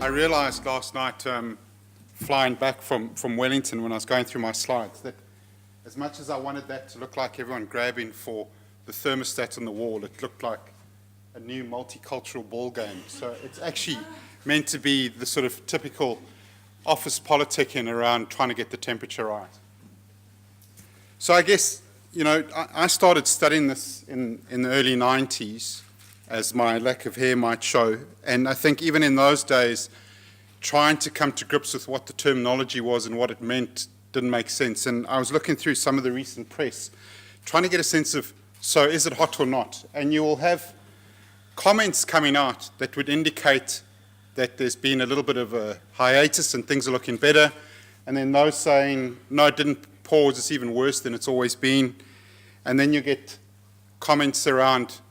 I realized last night, flying back from Wellington when I was going through my slides, that as much as I wanted that to look like everyone grabbing for the thermostat on the wall, it looked like a new multicultural ball game. So it's actually meant to be the sort of typical office politicking around trying to get the temperature right. So I guess, I started studying this in the early 90s, as my lack of hair might show. And I think even in those days, trying to come to grips with what the terminology was and what it meant didn't make sense. And I was looking through some of the recent press, trying to get a sense of, so is it hot or not? And you will have comments coming out that would indicate that there's been a little bit of a hiatus and things are looking better. And then those saying, no, it didn't pause, it's even worse than it's always been. And then you get comments around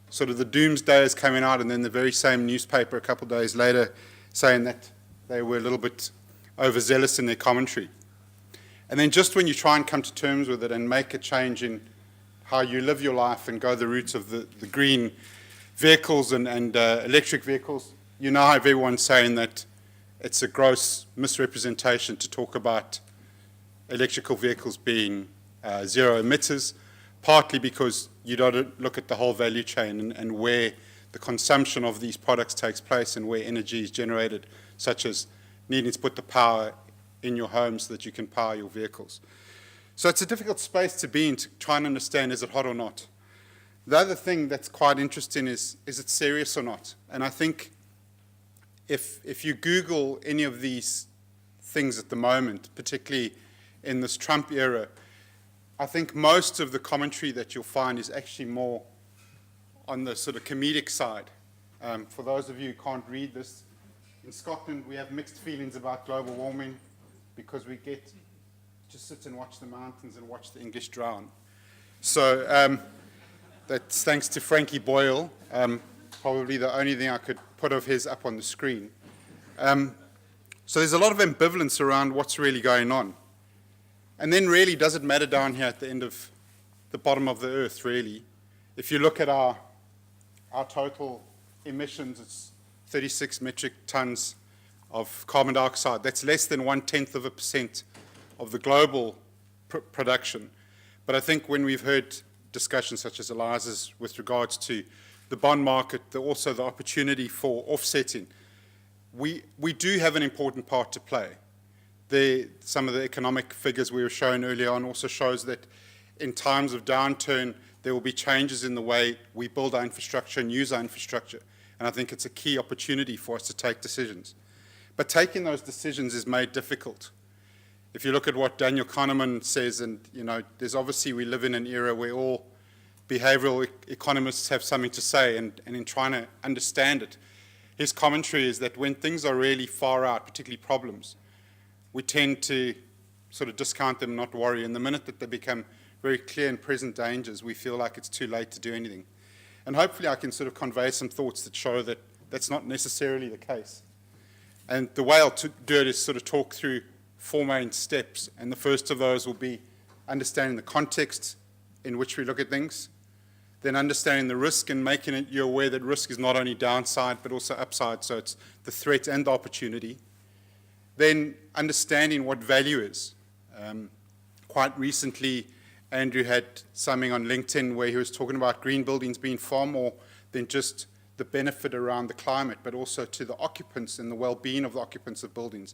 sort of the doomsdayers coming out, and then the very same newspaper a couple of days later saying that they were a little bit overzealous in their commentary. And then just when you try and come to terms with it and make a change in how you live your life and go the route of the green vehicles and electric vehicles, you now have everyone saying that it's a gross misrepresentation to talk about electrical vehicles being zero emitters, partly because you don't look at the whole value chain and where the consumption of these products takes place and where energy is generated, such as needing to put the power in your home so that you can power your vehicles. So it's a difficult space to be in to try and understand, is it hot or not? The other thing that's quite interesting is it serious or not? And I think if you Google any of these things at the moment, particularly in this Trump era, I think most of the commentary that you'll find is actually more on the sort of comedic side. For those of you who can't read this, in Scotland we have mixed feelings about global warming because we get to sit and watch the mountains and watch the English drown. So that's thanks to Frankie Boyle, probably the only thing I could put of his up on the screen. So there's a lot of ambivalence around what's really going on. And then really, does it matter down here at the end of the bottom of the earth, really? If you look at our total emissions, it's 36 metric tons of carbon dioxide. That's less than 0.1% of the global production. But I think when we've heard discussions such as Eliza's with regards to the bond market, also the opportunity for offsetting, we do have an important part to play. Some of the economic figures we were shown earlier on also shows that in times of downturn, there will be changes in the way we build our infrastructure and use our infrastructure. And I think it's a key opportunity for us to take decisions. But taking those decisions is made difficult. If you look at what Daniel Kahneman says, and there's obviously we live in an era where all behavioral economists have something to say, and in trying to understand it, his commentary is that when things are really far out, particularly problems, we tend to sort of discount them, not worry. And the minute that they become very clear and present dangers, we feel like it's too late to do anything. And hopefully I can sort of convey some thoughts that show that that's not necessarily the case. And the way I'll do it is sort of talk through 4 main steps. And the first of those will be understanding the context in which we look at things, then understanding the risk and making you aware that risk is not only downside but also upside, so it's the threat and the opportunity. Then understanding what value is. Quite recently, Andrew had something on LinkedIn where he was talking about green buildings being far more than just the benefit around the climate, but also to the occupants and the well-being of the occupants of buildings.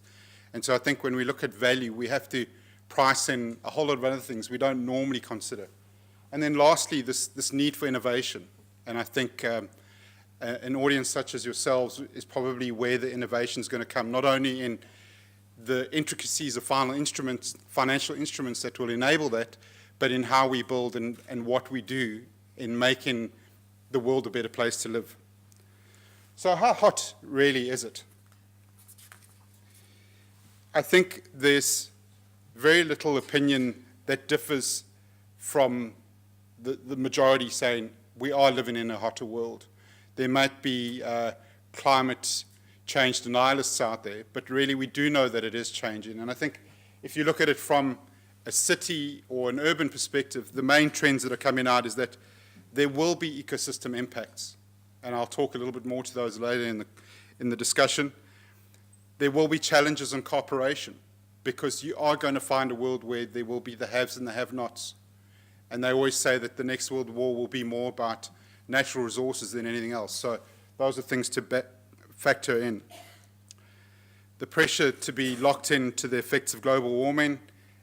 And so I think when we look at value, we have to price in a whole lot of other things we don't normally consider. And then lastly, this need for innovation. And I think an audience such as yourselves is probably where the innovation is going to come, not only in the intricacies of financial instruments that will enable that, but in how we build and what we do in making the world a better place to live. So how hot really is it? I think there's very little opinion that differs from the majority saying we are living in a hotter world. There might be climate change denialists out there, but really we do know that it is changing. And I think if you look at it from a city or an urban perspective, the main trends that are coming out is that there will be ecosystem impacts. And I'll talk a little bit more to those later in the discussion. there will be challenges on cooperation, because you are going to find a world where there will be the haves and the have-nots. And they always say that the next world war will be more about natural resources than anything else. So those are things to factor in. The pressure to be locked into the effects of global warming,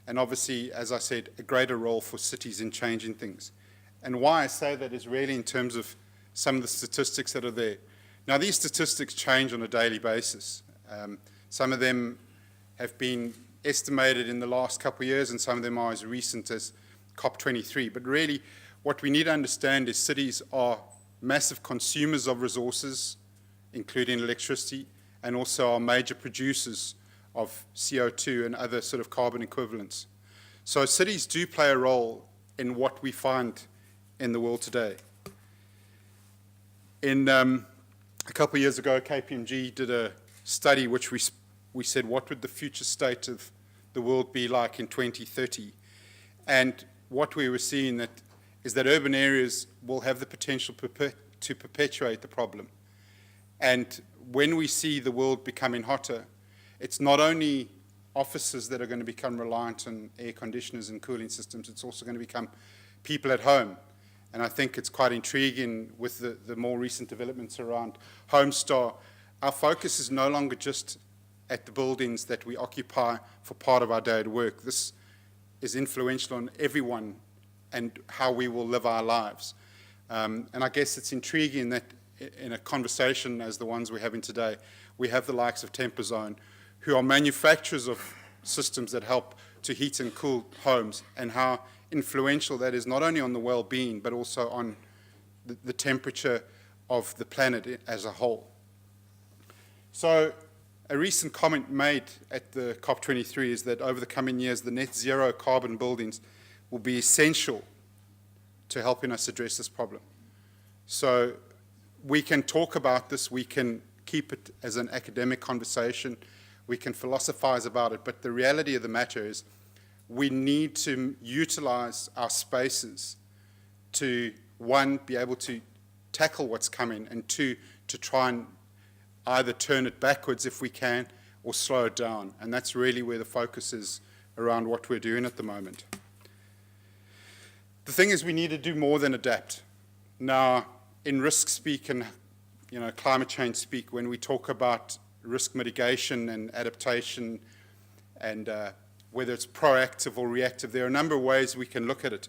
and obviously, as I said, a greater role for cities in changing things. And why I say that is really in terms of some of the statistics that are there. Now, these statistics change on a daily basis. Some of them have been estimated in the last couple of years, and some of them are as recent as COP23. But really, what we need to understand is cities are massive consumers of resources, including electricity, and also are major producers of CO2 and other sort of carbon equivalents. So cities do play a role in what we find in the world today. In a couple of years ago, KPMG did a study which we said, what would the future state of the world be like in 2030? And what we were seeing is that urban areas will have the potential to perpetuate the problem. And when we see the world becoming hotter, it's not only offices that are going to become reliant on air conditioners and cooling systems, it's also going to become people at home. And I think it's quite intriguing with the more recent developments around Homestar. Our focus is no longer just at the buildings that we occupy for part of our day at work. This is influential on everyone and how we will live our lives. And I guess it's intriguing that in a conversation as the ones we're having today, we have the likes of Temperzone, who are manufacturers of systems that help to heat and cool homes, and how influential that is not only on the well-being, but also on the temperature of the planet as a whole. So a recent comment made at the COP23 is that over the coming years, the net zero carbon buildings will be essential to helping us address this problem. So we can talk about this, we can keep it as an academic conversation, we can philosophize about it, but the reality of the matter is we need to utilize our spaces to, one, be able to tackle what's coming, and two, to try and either turn it backwards if we can, or slow it down. And that's really where the focus is around what we're doing at the moment. The thing is, we need to do more than adapt. Now, in risk speak and climate change speak, when we talk about risk mitigation and adaptation, and whether it's proactive or reactive, there are a number of ways we can look at it.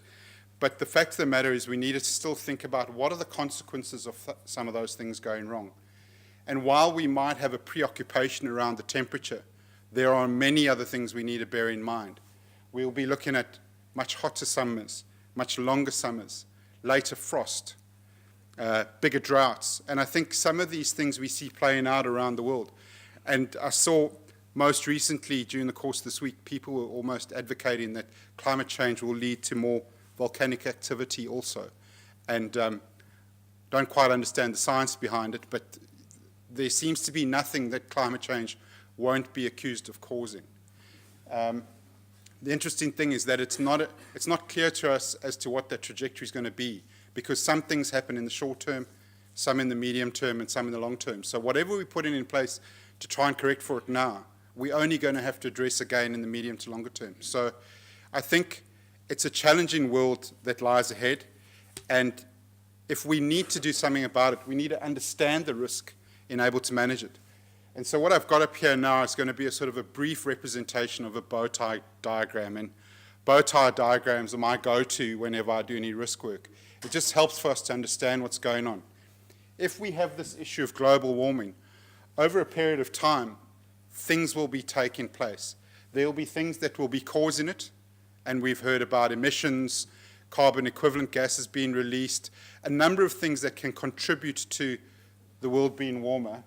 But the fact of the matter is we need to still think about what are the consequences of some of those things going wrong. And while we might have a preoccupation around the temperature, there are many other things we need to bear in mind. We'll be looking at much hotter summers, much longer summers, later frost, bigger droughts. And I think some of these things we see playing out around the world. And I saw most recently during the course of this week, people were almost advocating that climate change will lead to more volcanic activity also. And don't quite understand the science behind it, but there seems to be nothing that climate change won't be accused of causing. The interesting thing is that it's not clear to us as to what that trajectory is going to be, because some things happen in the short term, some in the medium term, and some in the long term. So whatever we put in place to try and correct for it now, we're only going to have to address again in the medium to longer term. So I think it's a challenging world that lies ahead, and if we need to do something about it, we need to understand the risk and able to manage it. And so what I've got up here now is going to be a sort of a brief representation of a bow tie diagram. And bow tie diagrams are my go-to whenever I do any risk work. It just helps for us to understand what's going on. If we have this issue of global warming, over a period of time, things will be taking place. There will be things that will be causing it, and we've heard about emissions, carbon equivalent gases being released, a number of things that can contribute to the world being warmer,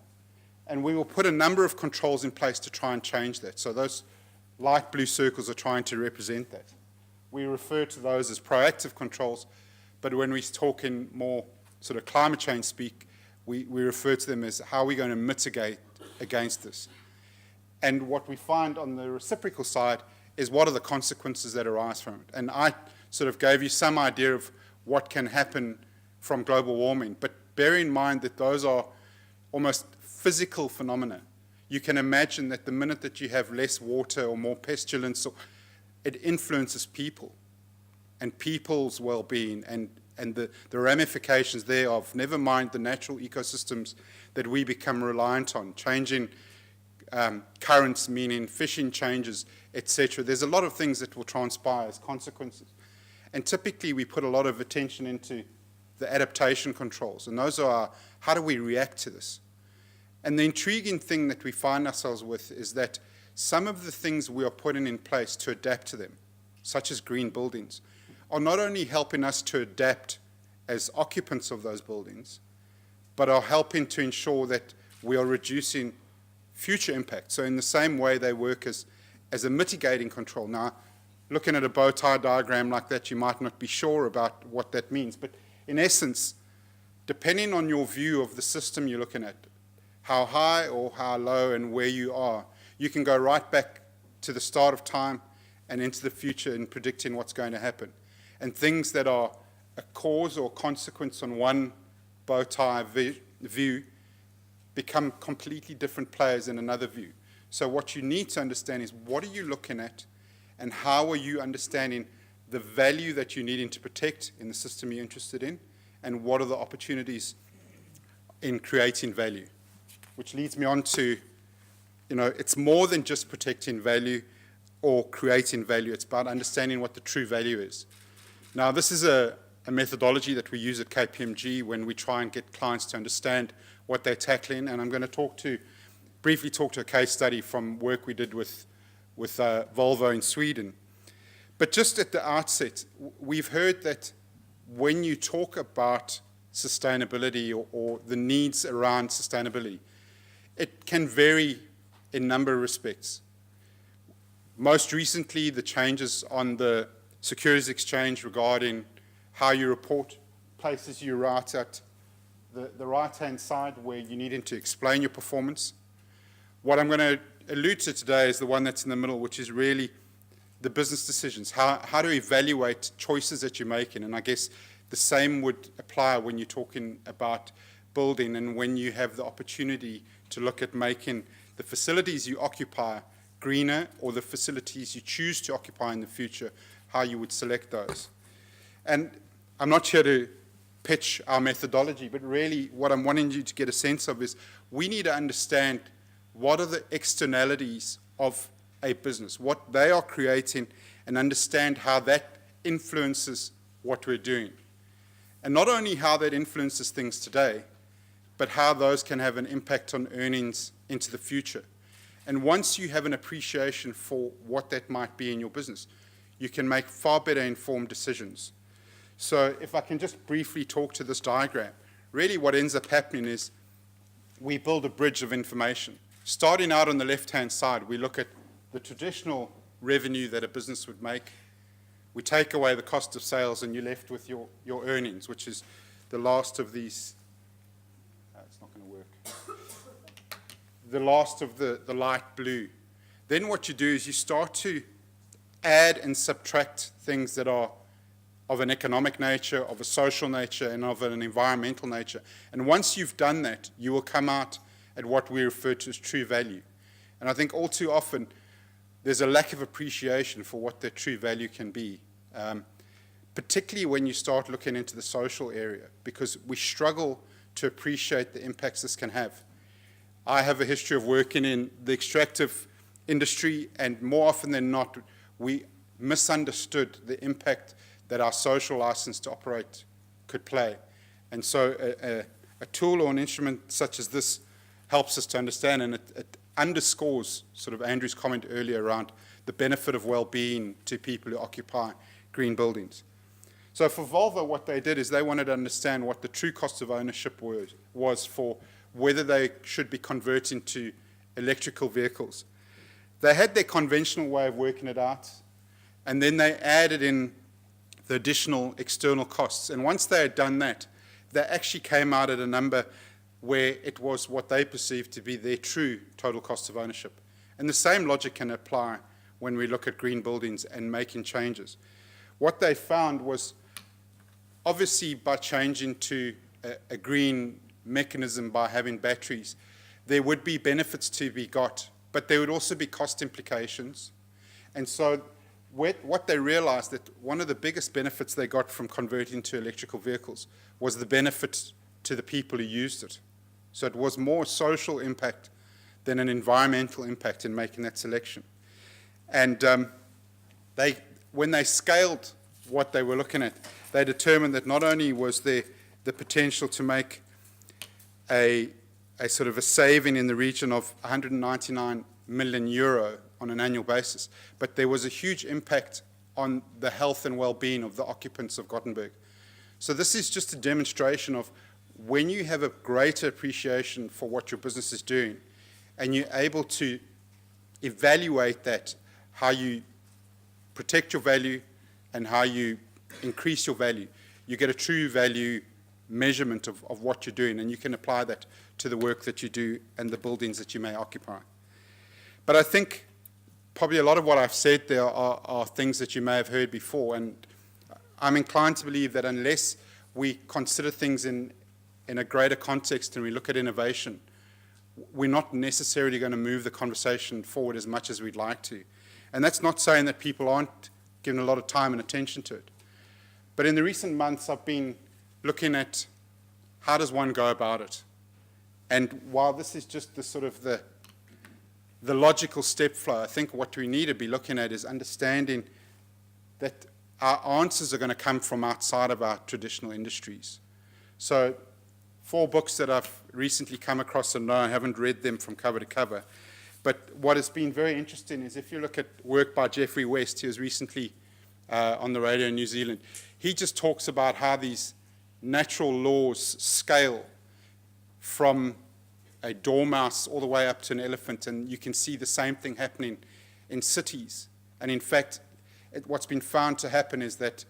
and we will put a number of controls in place to try and change that. So those light blue circles are trying to represent that. We refer to those as proactive controls, but when we talk in more sort of climate change speak, we refer to them as how we're going to mitigate against this. And what we find on the reciprocal side is what are the consequences that arise from it. And I sort of gave you some idea of what can happen from global warming, but bear in mind that those are almost physical phenomena. you can imagine that the minute that you have less water or more pestilence, it influences people and people's well-being and the ramifications thereof, never mind the natural ecosystems that we become reliant on, changing currents, meaning fishing changes, etc. There's a lot of things that will transpire as consequences. And typically we put a lot of attention into the adaptation controls, and those are how do we react to this? And the intriguing thing that we find ourselves with is that some of the things we are putting in place to adapt to them, such as green buildings, are not only helping us to adapt as occupants of those buildings, but are helping to ensure that we are reducing future impact. So in the same way they work as a mitigating control. Now, looking at a bow tie diagram like that, you might not be sure about what that means, but in essence, depending on your view of the system you're looking at, how high or how low and where you are, you can go right back to the start of time and into the future in predicting what's going to happen. And things that are a cause or consequence on one bow tie view become completely different players in another view. So what you need to understand is what are you looking at and how are you understanding the value that you're needing to protect in the system you're interested in, and what are the opportunities in creating value. Which leads me on to, it's more than just protecting value or creating value. It's about understanding what the true value is. Now, this is a methodology that we use at KPMG when we try and get clients to understand what they're tackling, and I'm going to briefly talk to a case study from work we did with Volvo in Sweden. But just at the outset, we've heard that when you talk about sustainability or the needs around sustainability, it can vary in a number of respects. Most recently, the changes on the Securities Exchange regarding how you report places you right at the right-hand side where you need to explain your performance. What I'm going to allude to today is the one that's in the middle, which is really the business decisions, how to evaluate choices that you're making. And I guess the same would apply when you're talking about building and when you have the opportunity to look at making the facilities you occupy greener, or the facilities you choose to occupy in the future, how you would select those. And I'm not here to pitch our methodology, but really what I'm wanting you to get a sense of is we need to understand what are the externalities of a business, what they are creating, and understand how that influences what we're doing. And not only how that influences things today, but how those can have an impact on earnings into the future. And once you have an appreciation for what that might be in your business, you can make far better informed decisions. So if I can just briefly talk to this diagram, really what ends up happening is we build a bridge of information. Starting out on the left-hand side, we look at the traditional revenue that a business would make. We take away the cost of sales and you're left with your earnings, which is the last of these. It's not going to work. The last of the light blue. Then what you do is you start to add and subtract things that are of an economic nature, of a social nature, and of an environmental nature. And once you've done that, you will come out at what we refer to as true value. And I think all too often, there's a lack of appreciation for what that true value can be, particularly when you start looking into the social area, because we struggle to appreciate the impacts this can have. I have a history of working in the extractive industry, and more often than not, we misunderstood the impact that our social license to operate could play. And so a tool or an instrument such as this helps us to understand, and it underscores sort of Andrew's comment earlier around the benefit of well-being to people who occupy green buildings. So for Volvo, what they did is they wanted to understand what the true cost of ownership was for whether they should be converting to electrical vehicles. They had their conventional way of working it out, and then they added in the additional external costs. And once they had done that, they actually came out at a number where it was what they perceived to be their true total cost of ownership. And the same logic can apply when we look at green buildings and making changes. What they found was, obviously by changing to a green mechanism by having batteries, there would be benefits to be got, but there would also be cost implications. And so what they realized that one of the biggest benefits they got from converting to electrical vehicles was the benefit to the people who used it. So it was more social impact than an environmental impact in making that selection. And when they scaled what they were looking at, they determined that not only was there the potential to make a sort of a saving in the region of 199 million euro on an annual basis, but there was a huge impact on the health and well-being of the occupants of Gothenburg. So this is just a demonstration of when you have a greater appreciation for what your business is doing and you're able to evaluate that, how you protect your value and how you increase your value, you get a true value measurement of what you're doing, and you can apply that to the work that you do and the buildings that you may occupy. But I think probably a lot of what I've said there are things that you may have heard before, and I'm inclined to believe that unless we consider things in a greater context and we look at innovation, we're not necessarily going to move the conversation forward as much as we'd like to. And that's not saying that people aren't giving a lot of time and attention to it. But in the recent months, I've been looking at how does one go about it. And while this is just the sort of the logical step flow, I think what we need to be looking at is understanding that our answers are going to come from outside of our traditional industries. So 4 books that I've recently come across, and no, I haven't read them from cover to cover, but what has been very interesting is if you look at work by Geoffrey West, he was recently on the radio in New Zealand, he just talks about how these natural laws scale from a dormouse all the way up to an elephant, and you can see the same thing happening in cities. And in fact, what's been found to happen is that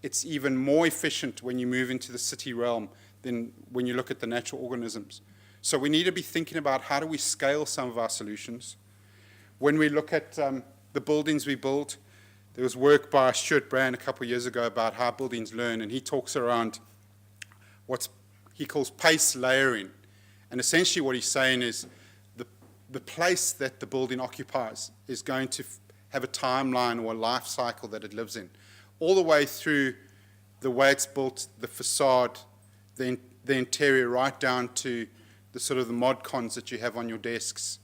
it's even more efficient when you move into the city realm than when you look at the natural organisms. So we need to be thinking about how do we scale some of our solutions. When we look at the buildings we build, there was work by Stuart Brand a couple of years ago about how buildings learn, and he talks around what he calls pace layering. And essentially what he's saying is the place that the building occupies is going to have a timeline or a life cycle that it lives in, all the way through the way it's built, the facade, the interior, right down to the sort of the mod cons that you have on your desks.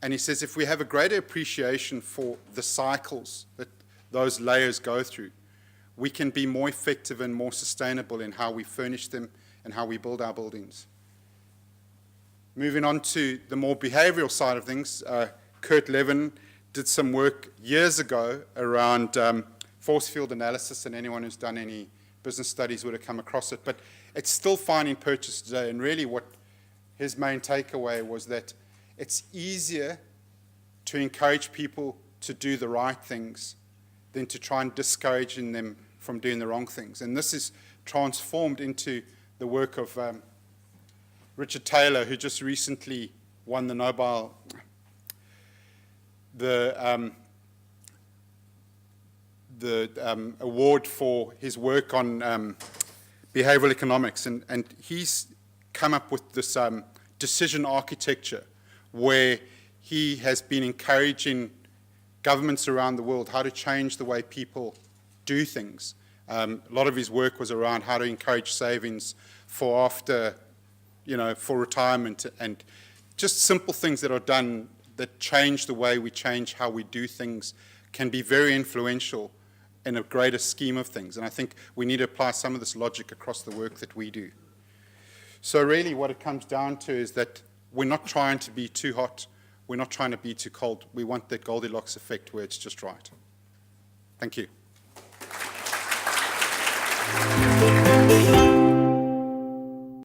And he says if we have a greater appreciation for the cycles that those layers go through, we can be more effective and more sustainable in how we furnish them and how we build our buildings. Moving on to the more behavioral side of things, Kurt Levin did some work years ago around force field analysis, and anyone who's done any business studies would have come across it, but it's still finding purchase today. And really what his main takeaway was that it's easier to encourage people to do the right things than to try and discouraging them from doing the wrong things. And this is transformed into the work of Richard Taylor, who just recently won the Nobel, the award for his work on behavioral economics. And he's come up with this decision architecture where he has been encouraging governments around the world how to change the way people do things. A lot of his work was around how to encourage savings for after, for retirement, and just simple things that are done that change the way we change how we do things can be very influential in a greater scheme of things. And I think we need to apply some of this logic across the work that we do. So really what it comes down to is that we're not trying to be too hot, we're not trying to be too cold. We want that Goldilocks effect where it's just right. Thank you.